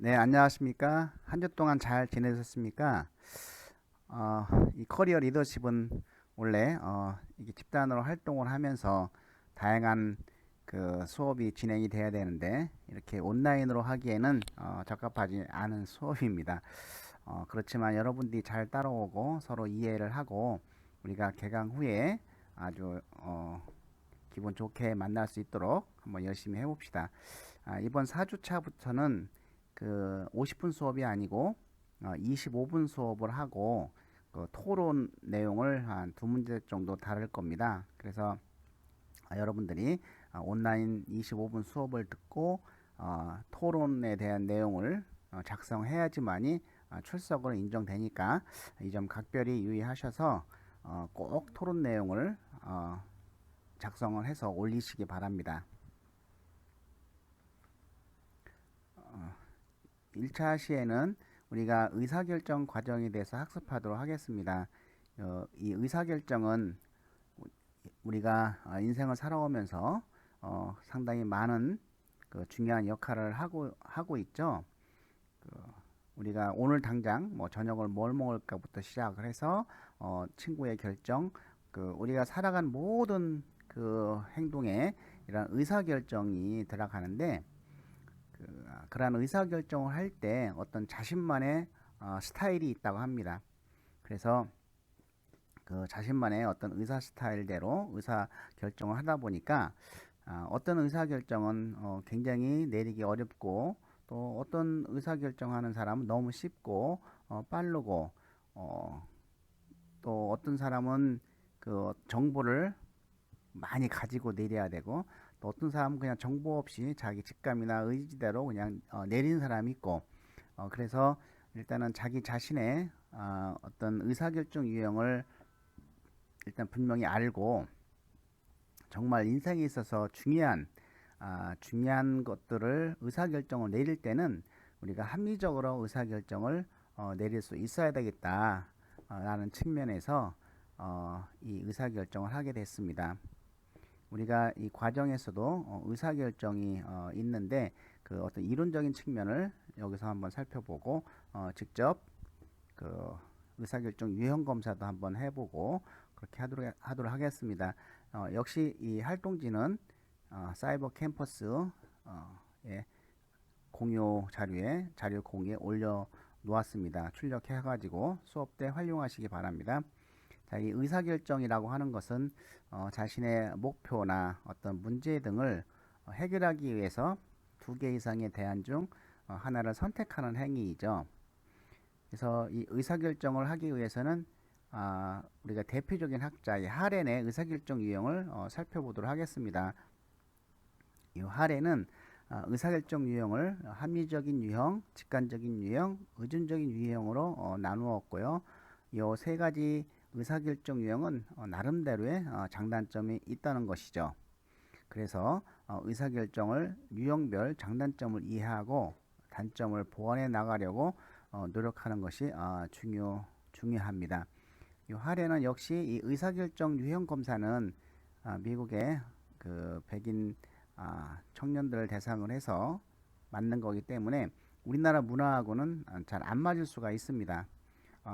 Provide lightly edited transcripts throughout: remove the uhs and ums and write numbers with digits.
네, 안녕하십니까? 한 주 동안 잘 지내셨습니까? 이 커리어 리더십은 원래 이게 집단으로 활동을 하면서 다양한 그 수업이 진행이 돼야 되는데 이렇게 온라인으로 하기에는 적합하지 않은 수업입니다. 그렇지만 여러분들이 잘 따라오고 서로 이해를 하고 우리가 개강 후에 아주 기분 좋게 만날 수 있도록 한번 열심히 해봅시다. 이번 4주차부터는 그 50분 수업이 아니고 25분 수업을 하고 그 토론 내용을 한 두 문제 정도 다룰 겁니다. 그래서 여러분들이 온라인 25분 수업을 듣고 토론에 대한 내용을 작성해야지만이 출석을 인정되니까 이 점 각별히 유의하셔서 꼭 토론 내용을 작성을 해서 올리시기 바랍니다. 1차 시에는 우리가 의사결정 과정에 대해서 학습하도록 하겠습니다. 이 의사결정은 우리가 인생을 살아오면서 상당히 많은 그 중요한 역할을 하고 있죠. 그 우리가 오늘 당장 뭐 저녁을 뭘 먹을까부터 시작을 해서 친구의 결정, 그 우리가 살아간 모든 그 행동에 이런 의사결정이 들어가는데 그러한 의사결정을 할 때 어떤 자신만의 스타일이 있다고 합니다. 그래서 그 자신만의 어떤 의사 스타일대로 의사 결정을 하다 보니까 어떤 의사 결정은 굉장히 내리기 어렵고 또 어떤 의사 결정하는 사람은 너무 쉽고 빠르고 어, 또 어떤 사람은 그 정보를 많이 가지고 내려야 되고 또 어떤 사람은 그냥 정보 없이 자기 직감이나 의지대로 그냥 내리는 사람이 있고 그래서 일단은 자기 자신의 어떤 의사결정 유형을 일단 분명히 알고 정말 인생에 있어서 중요한 것들을 의사결정을 내릴 때는 우리가 합리적으로 의사결정을 내릴 수 있어야 되겠다 라는 측면에서 이 의사결정을 하게 됐습니다. 우리가 이 과정에서도 의사결정이 있는데 그 어떤 이론적인 측면을 여기서 한번 살펴보고 직접 그 의사결정 유형 검사도 한번 해보고 그렇게 하도록 하겠습니다. 역시 이 활동지는 사이버 캠퍼스 예, 공유 자료 공유에 올려 놓았습니다. 출력해 가지고 수업 때 활용하시기 바랍니다. 자, 이 의사결정이라고 하는 것은 자신의 목표나 어떤 문제 등을 해결하기 위해서 두 개 이상의 대안 중 하나를 선택하는 행위이죠. 그래서 이 의사결정을 하기 위해서는 우리가 대표적인 학자의 하렌의 의사결정 유형을 살펴보도록 하겠습니다. 이 하렌은 의사결정 유형을 합리적인 유형, 직관적인 유형, 의존적인 유형으로 나누었고요. 이 세 가지 의사결정 유형은 나름대로의 장단점이 있다는 것이죠. 그래서 의사결정을 유형별 장단점을 이해하고 단점을 보완해 나가려고 노력하는 것이 중요합니다. 이 하레는 역시 이 의사결정 유형 검사는 미국의 그 백인 청년들을 대상으로 해서 맞는 거기 때문에 우리나라 문화하고는 잘 안 맞을 수가 있습니다.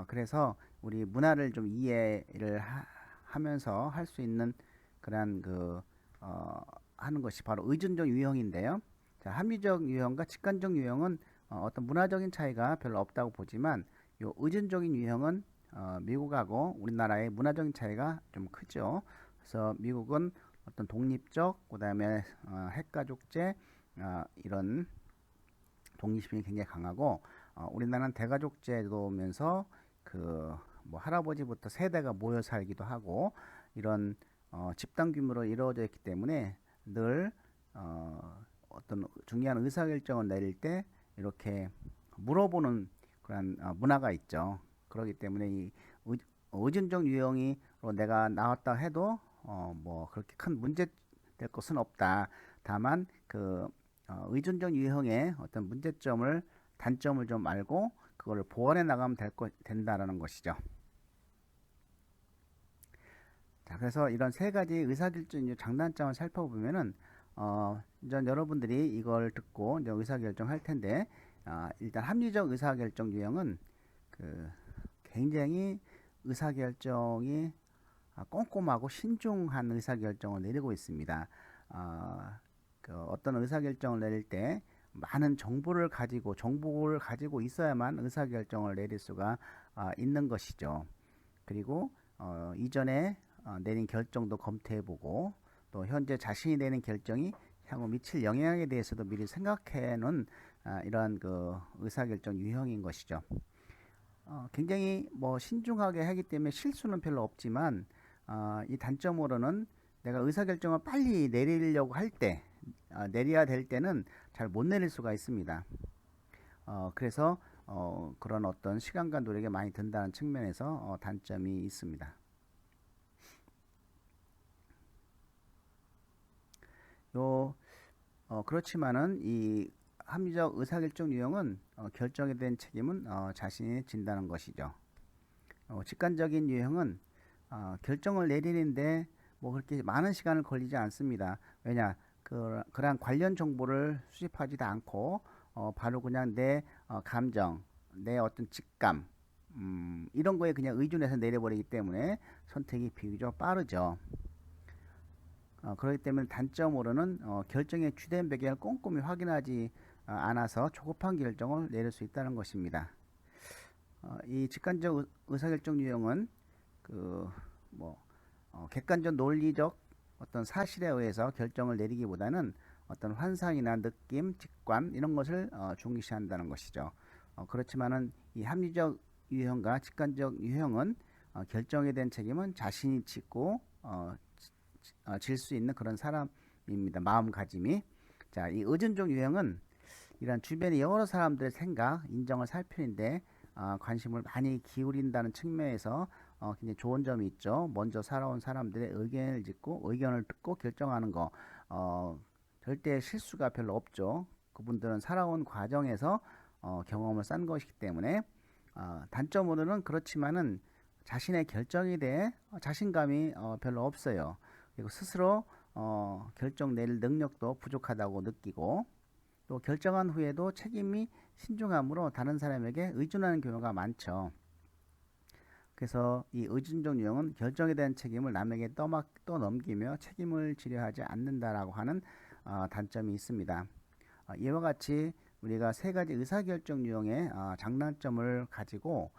그래서 우리 문화를 좀 이해를 하면서 할 수 있는 그런 하는 것이 바로 의존적 유형인데요. 자, 합리적 유형과 직관적 유형은 어떤 문화적인 차이가 별로 없다고 보지만 요 의존적인 유형은 미국하고 우리나라의 문화적인 차이가 좀 크죠. 그래서 미국은 어떤 독립적, 그다음에 핵가족제 이런 독립심이 굉장히 강하고 우리나라는 대가족제도면서 그 뭐 할아버지부터 세대가 모여 살기도 하고 이런 집단 규모로 이루어져 있기 때문에 늘 어떤 중요한 의사결정을 내릴 때 이렇게 물어보는 그런 문화가 있죠. 그렇기 때문에 이 의존적 유형으로 내가 나왔다 해도 뭐 그렇게 큰 문제 될 것은 없다. 다만 그 의존적 유형의 어떤 문제점을 단점을 좀 알고 그거를 보완해 나가면 된다라는 것이죠. 자, 그래서 이런 세 가지 의사결정 장단점을 살펴보면은 이제 여러분들이 이걸 듣고 이제 의사결정 할 텐데 일단 합리적 의사결정 유형은 그 굉장히 의사결정이 꼼꼼하고 신중한 의사결정을 내리고 있습니다. 어떤 의사결정을 내릴 때 많은 정보를 가지고 있어야만 의사결정을 내릴 수가 있는 것이죠. 그리고 이전에 내린 결정도 검토해보고 또 현재 자신이 내린 결정이 향후 미칠 영향에 대해서도 미리 생각해 놓은 이러한 그 의사결정 유형인 것이죠. 굉장히 신중하게 하기 때문에 실수는 별로 없지만 이 단점으로는 내가 의사결정을 빨리 내리려고 할 때, 내려야 될 때는 잘 못 내릴 수가 있습니다. 그래서 그런 어떤 시간과 노력이 많이 든다는 측면에서 단점이 있습니다. 그렇지만은 이 합리적 의사결정 유형은 결정에 대한 책임은 자신이 진다는 것이죠. 직관적인 유형은 결정을 내리는데 그렇게 많은 시간을 걸리지 않습니다. 왜냐, 그러한 관련 정보를 수집하지도 않고 바로 그냥 내 감정, 내 어떤 직감 이런 거에 그냥 의존해서 내려버리기 때문에 선택이 비교적 빠르죠. 그렇기 때문에 단점으로는 결정의 주된 배경을 꼼꼼히 확인하지 않아서 조급한 결정을 내릴 수 있다는 것입니다. 이 직관적 의사결정 유형은 객관적 논리적 어떤 사실에 의해서 결정을 내리기보다는 어떤 환상이나 느낌, 직관 이런 것을 중시한다는 것이죠. 그렇지만은 이 합리적 유형과 직관적 유형은 결정에 대한 책임은 자신이 짓고 질 수 있는 그런 사람입니다. 마음가짐이. 자, 이 의존적 유형은 이런 주변의 여러 사람들의 생각, 인정을 살피는데 관심을 많이 기울인다는 측면에서 굉장히 좋은 점이 있죠. 먼저 살아온 사람들의 의견을 듣고 결정하는 거 절대 실수가 별로 없죠. 그분들은 살아온 과정에서 경험을 쌓은 것이기 때문에 단점으로는 그렇지만은 자신의 결정에 대해 자신감이 별로 없어요. 그리고 스스로 결정 내릴 능력도 부족하다고 느끼고 또 결정한 후에도 책임이 신중함으로 다른 사람에게 의존하는 경우가 많죠. 그래서 이 의존적 유형은 결정에 대한 책임을 남에게 떠넘기며 책임을 지려 하지 않는다라고 하는 단점이 있습니다. 이와 같이 우리가 세 가지 의사결정 유형의 장단점을 가지고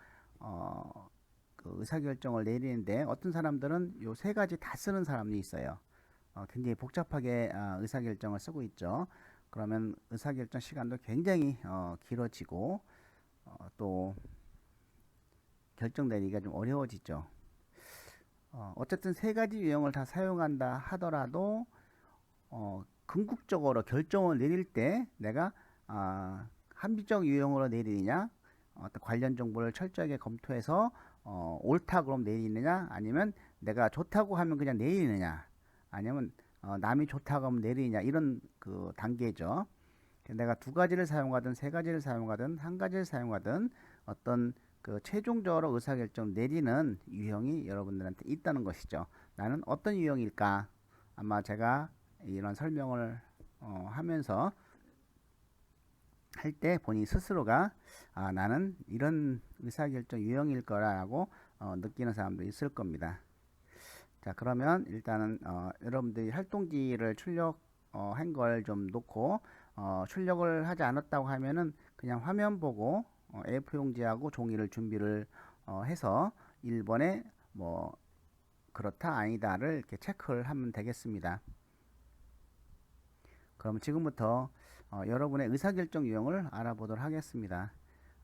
그 의사결정을 내리는데 어떤 사람들은 요 세 가지 다 쓰는 사람이 있어요. 굉장히 복잡하게 의사결정을 쓰고 있죠. 그러면 의사결정 시간도 굉장히 길어지고 또 결정 내리기가 좀 어려워지죠. 어쨌든 세 가지 유형을 다 사용한다 하더라도 궁극적으로 결정을 내릴 때 내가 합리적 유형으로 내리느냐 어떤 관련 정보를 철저하게 검토해서 옳다 그럼 내리느냐 아니면 내가 좋다고 하면 그냥 내리느냐 아니면 남이 좋다고 하면 내리느냐 이런 그 단계죠. 내가 두 가지를 사용하든 세 가지를 사용하든 한 가지를 사용하든 어떤 그 최종적으로 의사결정 내리는 유형이 여러분들한테 있다는 것이죠. 나는 어떤 유형일까? 아마 제가 이런 설명을 하면서 할 때 본인 스스로가 나는 이런 의사결정 유형일 거라고 느끼는 사람도 있을 겁니다. 자, 그러면 일단은 여러분들이 활동지를 출력한 걸 좀 놓고 출력을 하지 않았다고 하면은 그냥 화면 보고 A4 용지하고 종이를 준비를 해서 1번에 그렇다 아니다를 이렇게 체크를 하면 되겠습니다. 그럼 지금부터 여러분의 의사결정 유형을 알아보도록 하겠습니다.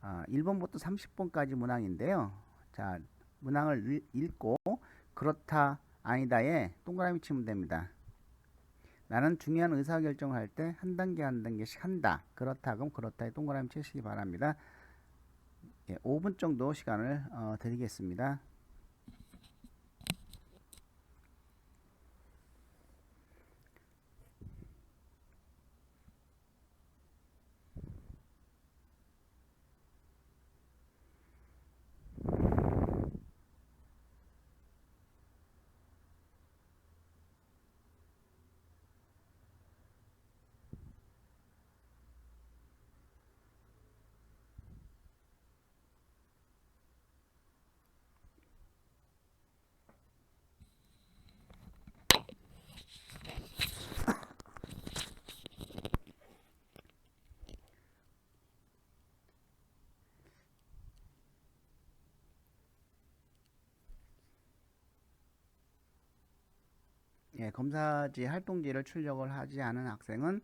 1번부터 30번까지 문항인데요. 자, 문항을 읽고 그렇다 아니다에 동그라미 치면 됩니다. 나는 중요한 의사결정을 할 때 한 단계 한 단계씩 한다. 그렇다 그럼 그렇다에 동그라미 치시기 바랍니다. 5분 정도 시간을 드리겠습니다. 예, 검사지 활동지를 출력을 하지 않은 학생은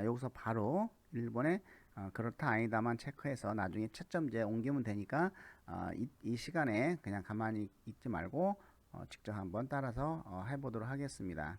여기서 바로 1번에 그렇다 아니다만 체크해서 나중에 채점지에 옮기면 되니까 이 시간에 그냥 가만히 있지 말고 직접 한번 따라서 해보도록 하겠습니다.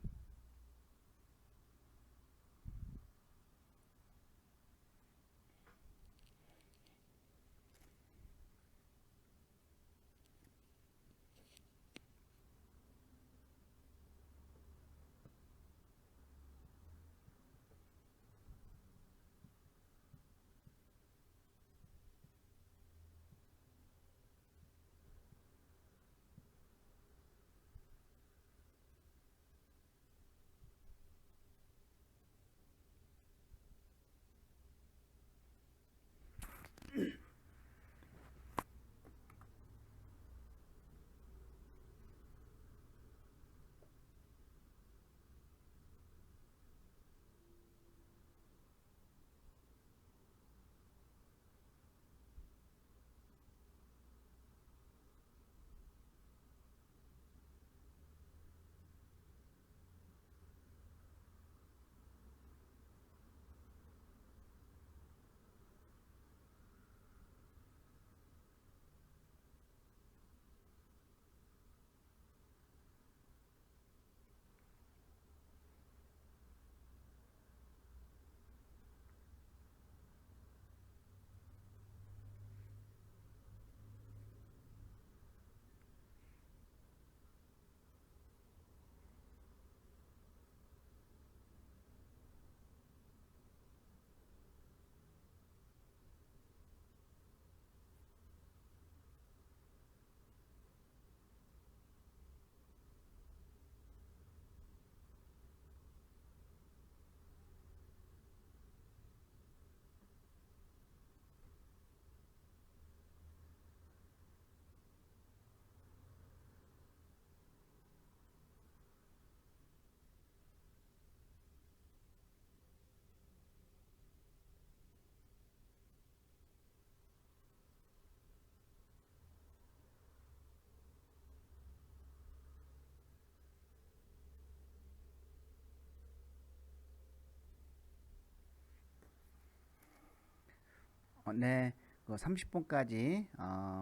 네, 그 30분까지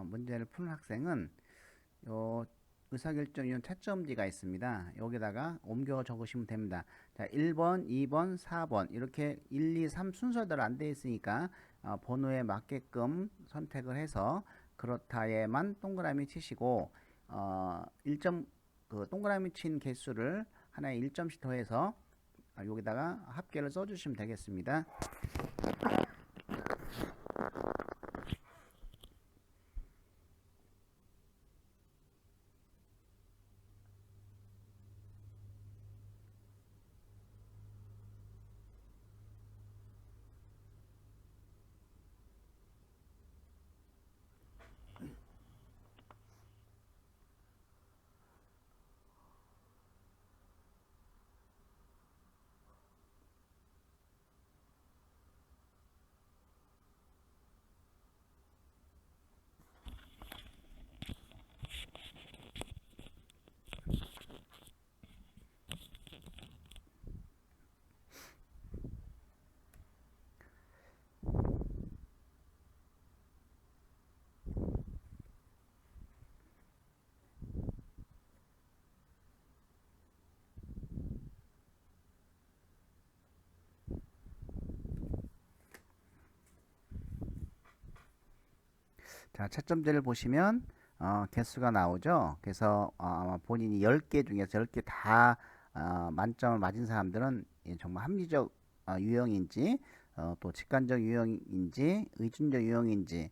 문제를 푸는 학생은 요 의사결정 이론 채점지가 있습니다. 여기다가 옮겨 적으시면 됩니다. 자, 1번, 2번, 4번 이렇게 1, 2, 3 순서대로 안 되어 있으니까 번호에 맞게끔 선택을 해서 그렇다에만 동그라미 치시고 1점 그 동그라미 친 개수를 하나에 1점씩 더해서 여기다가 합계를 써주시면 되겠습니다. 자, 채점지를 보시면 개수가 나오죠. 그래서 아마 본인이 10개 중에서 10개 다 만점을 맞은 사람들은 정말 합리적 유형인지 또 직관적 유형인지 의존적 유형인지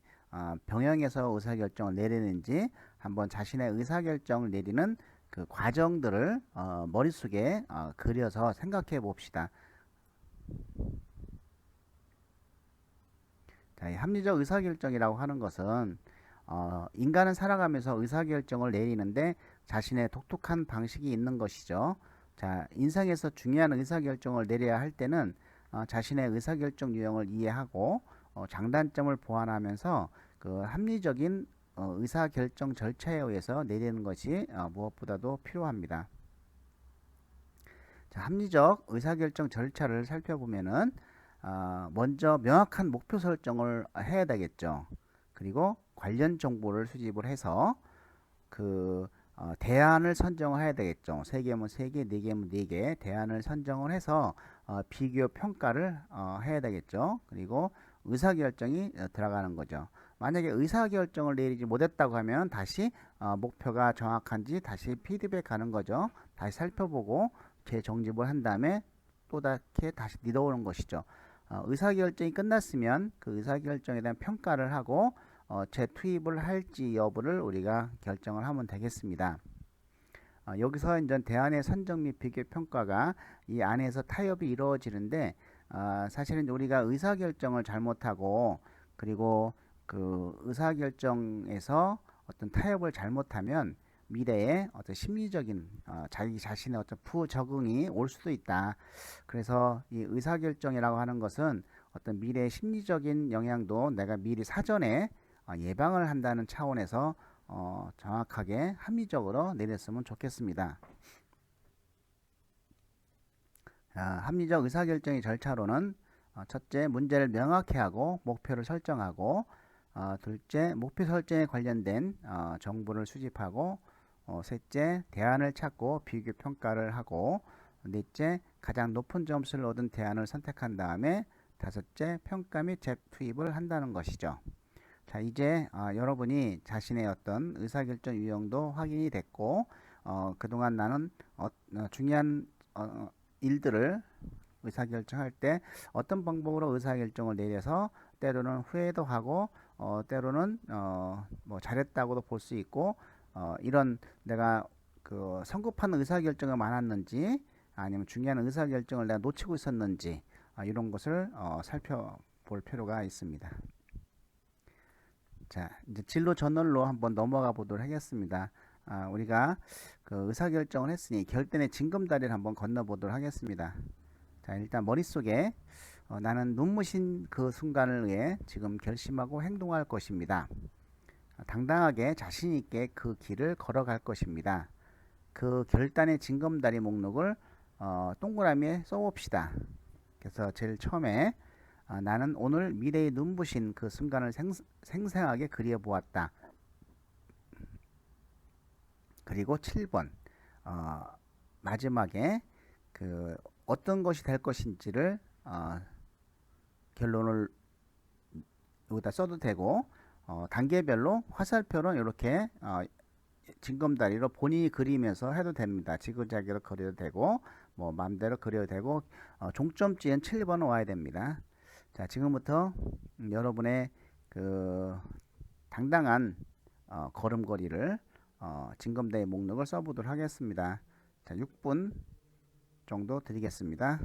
병행해서 의사결정을 내리는지 한번 자신의 의사결정을 내리는 그 과정들을 머릿속에 그려서 생각해 봅시다. 자, 이 합리적 의사결정이라고 하는 것은 인간은 살아가면서 의사결정을 내리는데 자신의 독특한 방식이 있는 것이죠. 자, 인생에서 중요한 의사결정을 내려야 할 때는 자신의 의사결정 유형을 이해하고 장단점을 보완하면서 그 합리적인 의사결정 절차에 의해서 내리는 것이 무엇보다도 필요합니다. 자, 합리적 의사결정 절차를 살펴보면은 먼저 명확한 목표 설정을 해야 되겠죠. 그리고 관련 정보를 수집을 해서 그 대안을 선정을 해야 되겠죠. 3개면 3개, 4개면 4개 대안을 선정을 해서 비교 평가를 해야 되겠죠. 그리고 의사결정이 들어가는 거죠. 만약에 의사결정을 내리지 못했다고 하면 다시 목표가 정확한지 다시 피드백하는 거죠. 다시 살펴보고 재정립을 한 다음에 또 다시 뒤돌아오는 것이죠. 의사결정이 끝났으면 그 의사결정에 대한 평가를 하고 재투입을 할지 여부를 우리가 결정을 하면 되겠습니다. 여기서 이제 대안의 선정 및 비교 평가가 이 안에서 타협이 이루어지는데 사실은 우리가 의사결정을 잘못하고 그리고 그 의사결정에서 어떤 타협을 잘못하면 미래에 어떤 심리적인 자기 자신의 어떤 부적응이 올 수도 있다. 그래서 이 의사결정이라고 하는 것은 어떤 미래의 심리적인 영향도 내가 미리 사전에 예방을 한다는 차원에서 정확하게 합리적으로 내렸으면 좋겠습니다. 합리적 의사결정의 절차로는 첫째, 문제를 명확히 하고 목표를 설정하고 둘째, 목표 설정에 관련된 정보를 수집하고 셋째, 대안을 찾고 비교 평가를 하고 넷째, 가장 높은 점수를 얻은 대안을 선택한 다음에 다섯째, 평가 및 재투입을 한다는 것이죠. 자, 이제 여러분이 자신의 어떤 의사결정 유형도 확인이 됐고 그동안 나는 중요한 일들을 의사결정할 때 어떤 방법으로 의사결정을 내려서 때로는 후회도 하고 때로는 뭐 잘했다고도 볼 수 있고 이런 내가 그 성급한 의사결정이 많았는지 아니면 중요한 의사결정을 내가 놓치고 있었는지 이런 것을 살펴볼 필요가 있습니다. 자, 이제 진로 전월로 한번 넘어가 보도록 하겠습니다. 우리가 그 의사결정을 했으니 결단의 징검다리를 한번 건너보도록 하겠습니다. 자, 일단 머릿속에 나는 눈부신 그 순간을 위해 지금 결심하고 행동할 것입니다. 당당하게 자신있게 그 길을 걸어갈 것입니다. 그 결단의 징검다리 목록을 동그라미에 써봅시다. 그래서 제일 처음에 나는 오늘 미래의 눈부신 그 순간을 생생하게 그려보았다. 그리고 7번 마지막에 그 어떤 것이 될 것인지를 결론을 여기다 써도 되고 단계별로 화살표로 이렇게 징검다리로 본인이 그리면서 해도 됩니다. 지그재그로 그려도 되고 뭐 마음대로 그려도 되고 종점지엔 7번은 와야 됩니다. 자, 지금부터 여러분의 그 당당한 걸음걸이를 징검다리 목록을 써보도록 하겠습니다. 자, 6분 정도 드리겠습니다.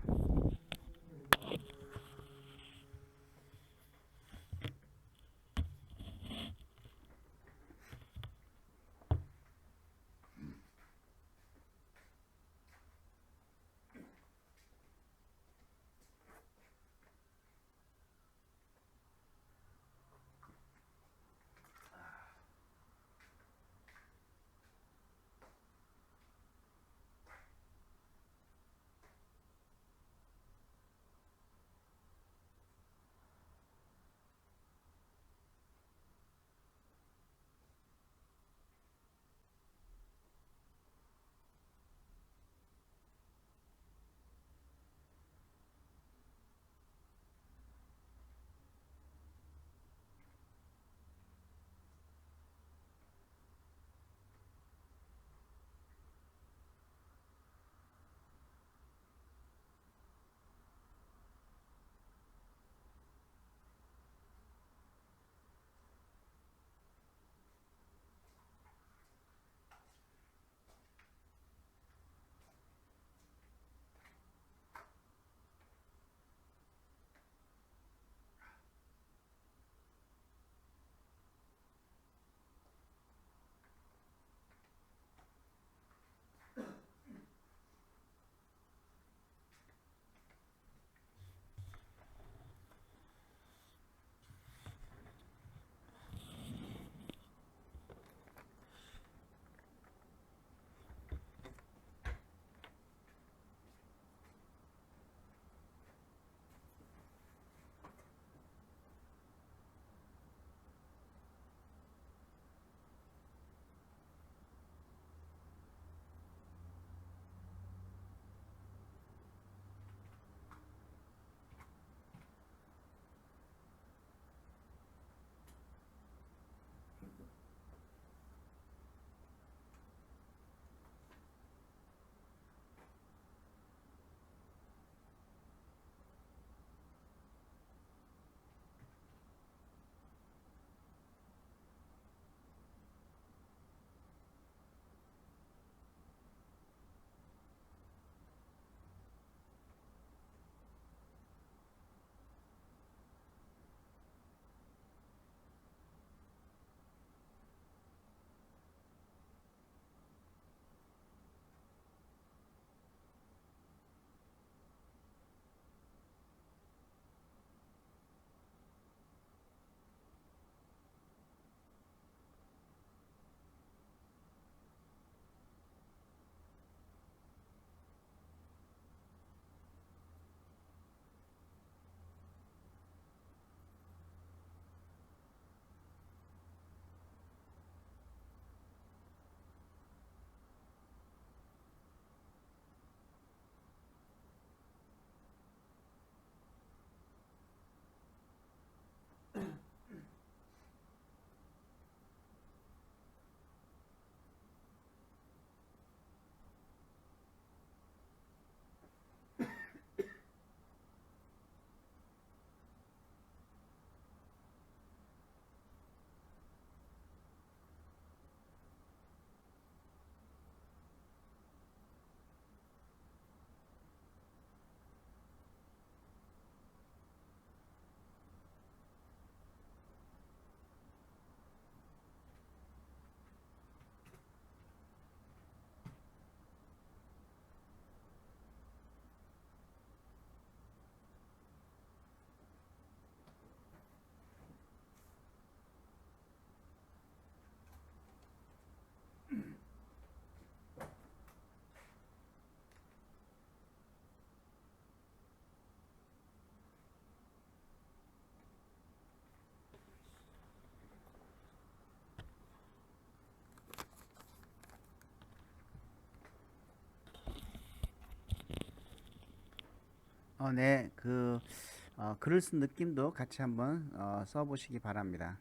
네, 글을 쓴 느낌도 같이 한번 써보시기 바랍니다.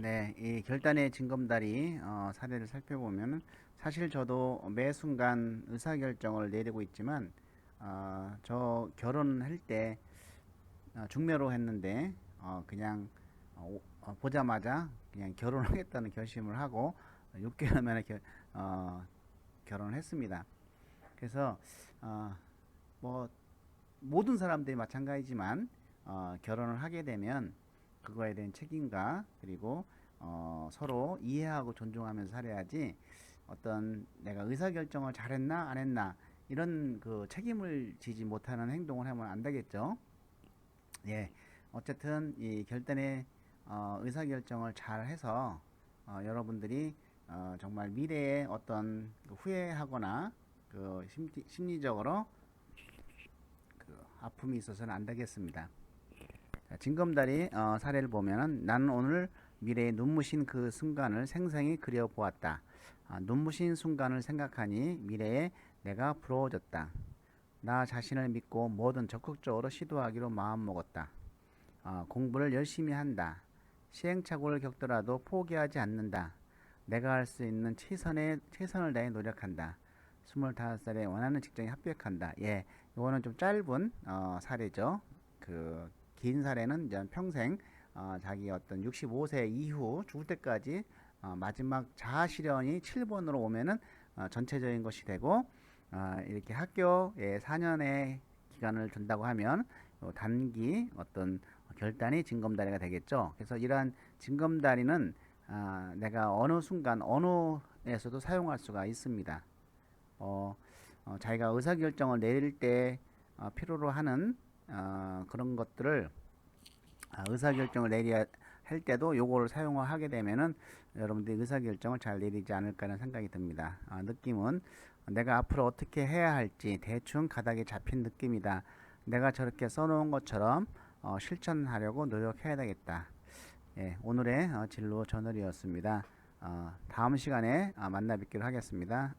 네, 이 결단의 징검다리 사례를 살펴보면 사실 저도 매 순간 의사결정을 내리고 있지만 저 결혼할 때 중매로 했는데 그냥 보자마자 그냥 결혼하겠다는 결심을 하고 6개월 만에 결혼을 했습니다. 그래서 어, 뭐 모든 사람들이 마찬가지지만 결혼을 하게 되면 그거에 대한 책임과 그리고 서로 이해하고 존중하면서 살아야지 어떤 내가 의사결정을 잘했나 안 했나 이런 그 책임을 지지 못하는 행동을 하면 안 되겠죠. 예, 어쨌든 이 결단의 의사결정을 잘 해서 여러분들이 정말 미래에 어떤 그 후회하거나 그 심리적으로 그 아픔이 있어서는 안 되겠습니다. 자, 징검다리 사례를 보면은 나는 오늘 미래의 눈부신 그 순간을 생생히 그려보았다. 눈부신 순간을 생각하니 미래에 내가 부러워졌다. 나 자신을 믿고 뭐든 적극적으로 시도하기로 마음먹었다. 공부를 열심히 한다. 시행착오를 겪더라도 포기하지 않는다. 내가 할 수 있는 최선을 다해 노력한다. 25살에 원하는 직장에 합격한다. 예, 이거는 좀 짧은 사례죠. 그 긴 사례는 이제 평생 자기 어떤 65세 이후 죽을 때까지 마지막 자아 실현이 7번으로 오면은 전체적인 것이 되고 이렇게 학교에 4년의 기간을 둔다고 하면 단기 어떤 결단이 징검다리가 되겠죠. 그래서 이러한 징검다리는 내가 어느 순간 어느에서도 사용할 수가 있습니다. 자기가 의사결정을 내릴 때 필요로 하는 그런 것들을 의사결정을 내려야 할 때도 요거를 사용하게 되면은 여러분들이 의사결정을 잘 내리지 않을까라는 생각이 듭니다. 느낌은 내가 앞으로 어떻게 해야 할지 대충 가닥이 잡힌 느낌이다. 내가 저렇게 써놓은 것처럼 실천하려고 노력해야 되겠다. 예, 오늘의 진로 저널이었습니다. 다음 시간에 만나 뵙기로 하겠습니다.